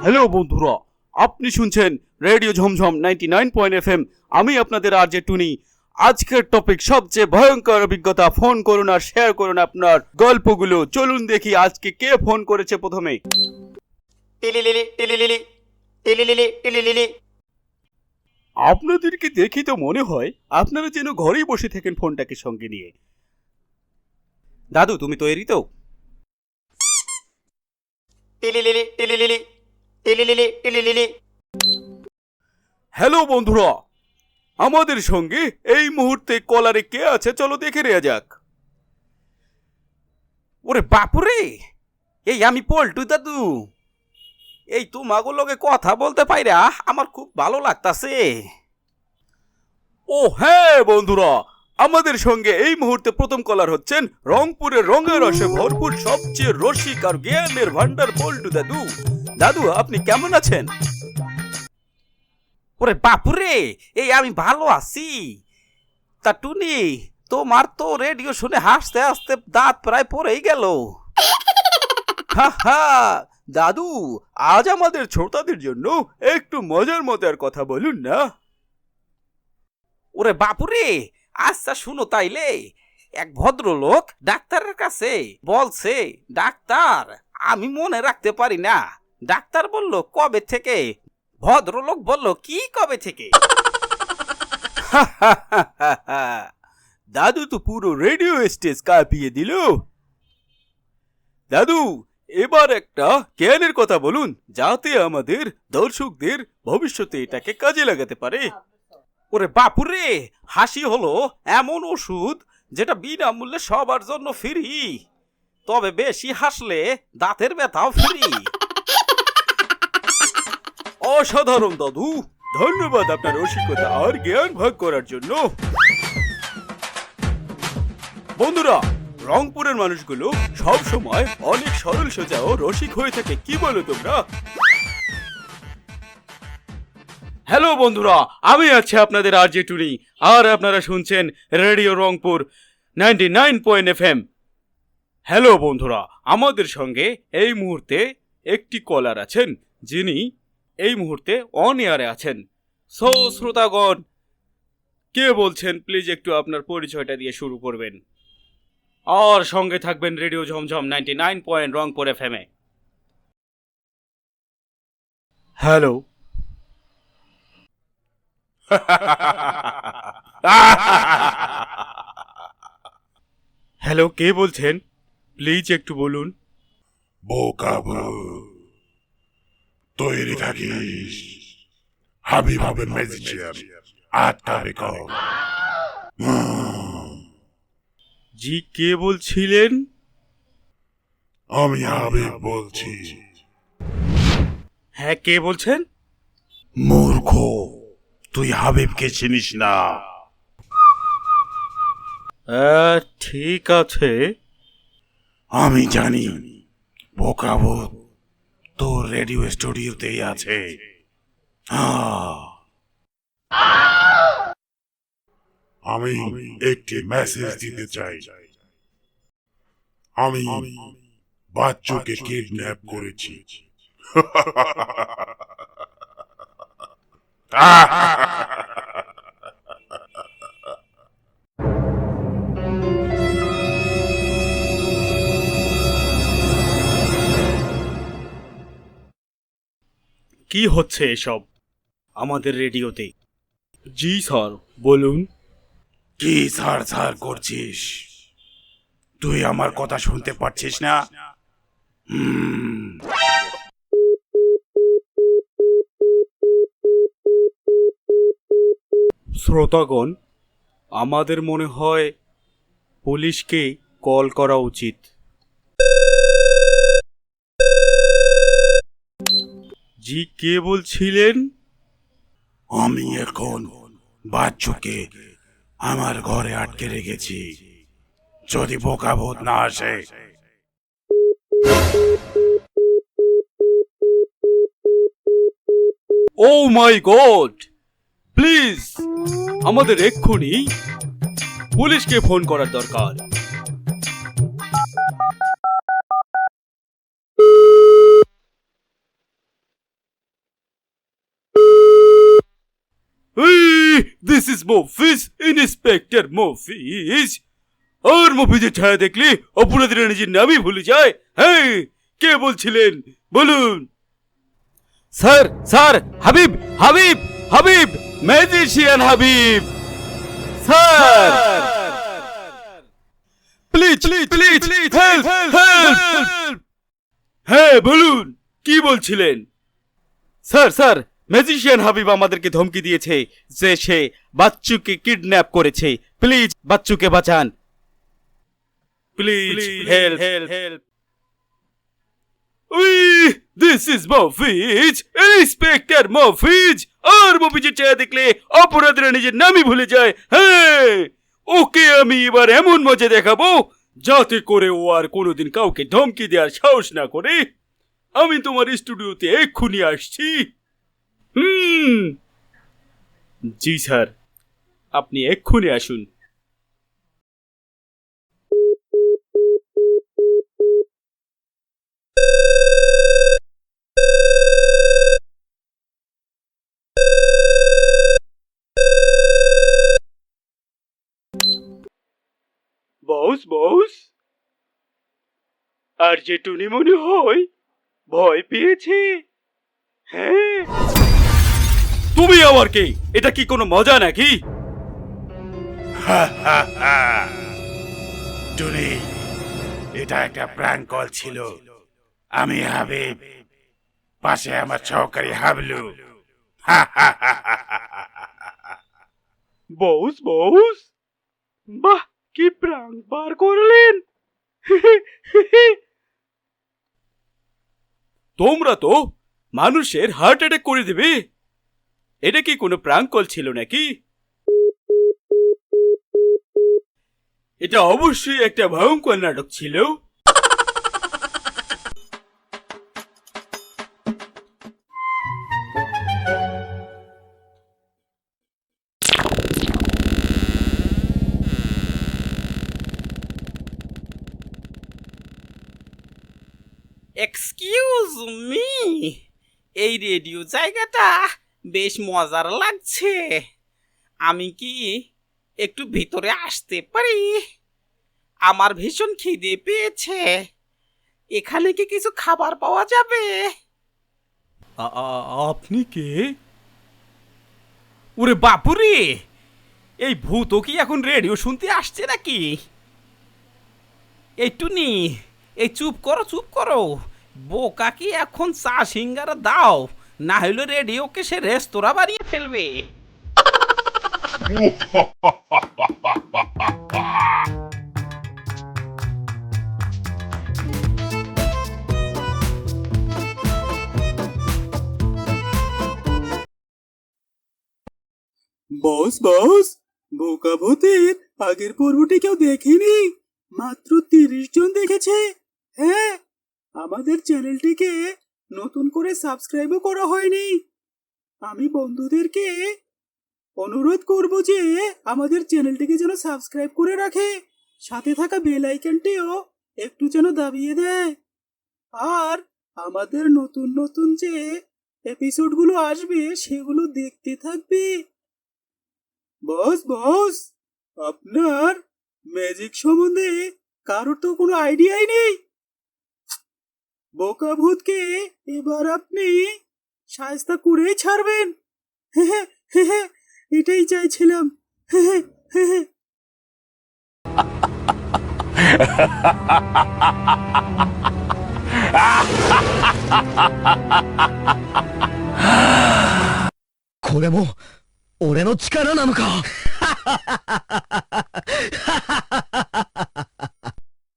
Hello বন্ধুরা, আপনি শুনছেন রেডিও ঝমঝম 99.FM। আমি আপনাদের আরজে টুনি। আজকের টপিক সবচেয়ে ভয়ঙ্কর অভিজ্ঞতা। ফোন করুন আর শেয়ার করুন আপনার গল্পগুলো। চলুন দেখি আজকে কে ফোন করেছে প্রথমে। আপনাদেরকে দেখি তো মনে হয় আপনারা যেন ঘরেই বসে থাকেন ফোনটাকে সঙ্গে নিয়ে। দাদু, তুমি তৈরি তো? হ্যালো বন্ধুরা, আমাদের সঙ্গে এই মুহূর্তে কলারে কে আছে চলো দেখে নেওয়া যাক। ওরে বাপুরে, এই আমি পল্টু দাদু। এই তোমাগো লগে কথা বলতে পাইরা আমার খুব ভালো লাগতাছে। ও হ্যাঁ বন্ধুরা, আমাদের সঙ্গে এই মুহূর্তে প্রথম কলার হচ্ছেন রংপুরের রঙের রসে ভরপুর সবচেয়ে রসিক আর জ্ঞানের ভান্ডার পল্টু দাদু। দাদু, আপনি কেমন আছেন? ওরে বাপুরে, এই আমি ভালো আছি। তা টুনি, তোমার তো রেডিও শুনে হাসতে হাসতে দাঁত প্রায় পড়েই গেল। দাদু, আজ আমাদের ছোটদের জন্য একটু মজার কথা বলুন না। ওরে বাপুরে, আচ্ছা শুনো তাইলে। এক ভদ্রলোক ডাক্তারের কাছে বলছে, ডাক্তার আমি মনে রাখতে পারি না। ডাক্তার বলল কবে থেকে? ভদ্রলোক বলল কি কবে থেকে? দাদু তো পুরো রেডিও স্টেজ কাঁপিয়ে দিল। দাদু, এবার একটা জ্ঞানের কথা বলুন, যাতে আমাদের দর্শকদের ভবিষ্যতে এটাকে কাজে লাগাতে পারে। ওরে বাপুরে, হাসি হলো এমন ওষুধ যেটা বিনামূল্যে সবার জন্য ফ্রি। তবে বেশি হাসলে দাঁতের ব্যথাও ফ্রি। অসাধারণ দাদু, ধন্যবাদ আপনার রসিকতা আর জ্ঞান ভাগ করার জন্য। বন্ধুরা, রংপুরের মানুষগুলো সব সময় অনেক সরল সোজা ও রসিক হয়ে থাকে, কি বলো তোমরা? হ্যালো বন্ধুরা, আমি আছি আপনাদের আরজে টুনি, আর আপনারা শুনছেন রেডিও রংপুর 99.FM। হ্যালো বন্ধুরা, আমাদের সঙ্গে এই মুহূর্তে একটি কলার আছেন, যিনি এই মুহূর্তে অন এয়ারে আছেন। সো শ্রোতাগণ, কে বলছেন প্লিজ একটু আপনার পরিচয়টা দিয়ে শুরু করবেন, আর সঙ্গে থাকবেন রেডিও ঝমঝম 99 রংপুর FM এ। হ্যালো। হ্যালো, কে বলছেন প্লিজ একটু বলুন। বোকাবো, তৈরি থাকিস। হাবিব হবে ম্যাজিশিয়ান, আটকাবে কম। জি, কে বলছিলেন? আমি হাবিব বলছি। হ্যাঁ, কে বলছেন? মূর্খ, তুই হাবিবকে চিনিস না। ঠিক আছে। আমি জানি বোকাবো তোর রেডিও স্টুডিওতেই আছে। আমি একটি মেসেজ দিতে চাই। আমি বাচ্চুকে কিডন্যাপ করেছি। কি হচ্ছে এসব আমাদের রেডিওতে? জি স্যার, বলুন। কি স্যার স্যার করছিস? তুই আমার কথা শুনতে পাচ্ছিস না? শ্রোতাগণ, আমাদের মনে হয় পুলিশকে কল করা উচিত। জি, কে বলছিলেন? আমি এখন বাচ্চুকে আমার ঘরে আটকে রেখেছি। যদি বোকাভূত না আসে। ও মাই গড, প্লিজ আমাদের এক্ষুনি পুলিশকে ফোন করার দরকার। This is Mofiz, inspector Mofiz. আর মফিজের ছায়া দেখলে অপরাধীরা নিজের নামই ভুলে যায়। হ্যাঁ, কে বলছিলেন বলুন? Sir, sir, Habib, Habib, Habib, magician Habib. Sir, please please please help help. হ্যাঁ বলুন, কি বলছিলেন? স্যার, স্যার, ম্যাজিশিয়ান হাবিব আমাদেরকে ধমকি দিয়েছে যে সে বাচ্চুকে কিডন্যাপ করেছে। প্লিজ বাচ্চুকে বাঁচান। Please help help. This is Mofiz, inspector Mofiz. আর মফিজের চেহারা দেখলে অপরাধীরা নিজের নামই ভুলে যায়। হ্যাঁ, ওকে আমি এবার এমন মজা দেখাবো যাতে করে ও আর কোনোদিন কাউকে ধমকি দেওয়ার সাহস না করে। আমি তোমার স্টুডিওতে এক্ষুনি আসছি। জি স্যার, আপনি এক্ষুনি আসুন। বস বস, আর যে টুনি মনে হয় ভয় পেয়েছে। হ্যাঁ, তুমি আবার কে? এটা কি কোনো মজা নাকি? টুনি, এটা একটা প্র্যাঙ্ক কল ছিল। আমি হাবিব, পাশে আমার সহকারী হাবলু। বস বস, বাহ, কি প্রাণ বার করলেন। তোমরা তো মানুষের হার্ট অ্যাটাক করে দেবে। এটা কি কোনো প্রাঙ্ক কল ছিল নাকি? এটা অবশ্যই একটা ভয়ঙ্কর নাটক ছিল। এক্সকিউজ মি, এই রেডিও জায়গাটা বেশ মজার লাগছে। আমি কি একটু ভিতরে আসতে পারি? আমার ভীষণ খিদে পেয়েছে। এখানে কি কিছু খাবার পাওয়া যাবে? আপনি কে? ওরে বাপুরে, এই ভূত কি এখন রেডিও শুনতে আসছে নাকি? এই টুনি, এই চুপ করো চুপ করো। বোকা কি এখন চা সিঙ্গারা দাও, না হলে রেডিওকে সে রেস্তোরাঁ বানিয়ে ফেলবে। বস বস, বোকা ভূতের আগের পর্বটি কেউ দেখেনি, মাত্র 30 জন দেখেছে। হ্যাঁ, আমাদের চ্যানেলটিকে নতুন করে সাবস্ক্রাইবও করা হয়নি। আমি বন্ধুদেরকে অনুরোধ করব যে আমাদের চ্যানেলটিকে যেন সাবস্ক্রাইব করে রাখে, সাথে থাকা বেল আইকনটিও একটু যেন দাবিয়ে দেয়। আর আমাদের নতুন নতুন যে এপিসোডগুলো আসবে সেগুলো দেখতে থাকবে। বস বস, আপনার ম্যাজিক সম্বন্ধে কারোর তো কোনো আইডিয়াই নেই। বোকা ভূতকে এবার আপনি শায়েস্তা করেই ছাড়বেন। হ্যাঁ হ্যাঁ, এটাই চাইছিলাম। হ্যাঁ হ্যাঁ।これも俺の力なのか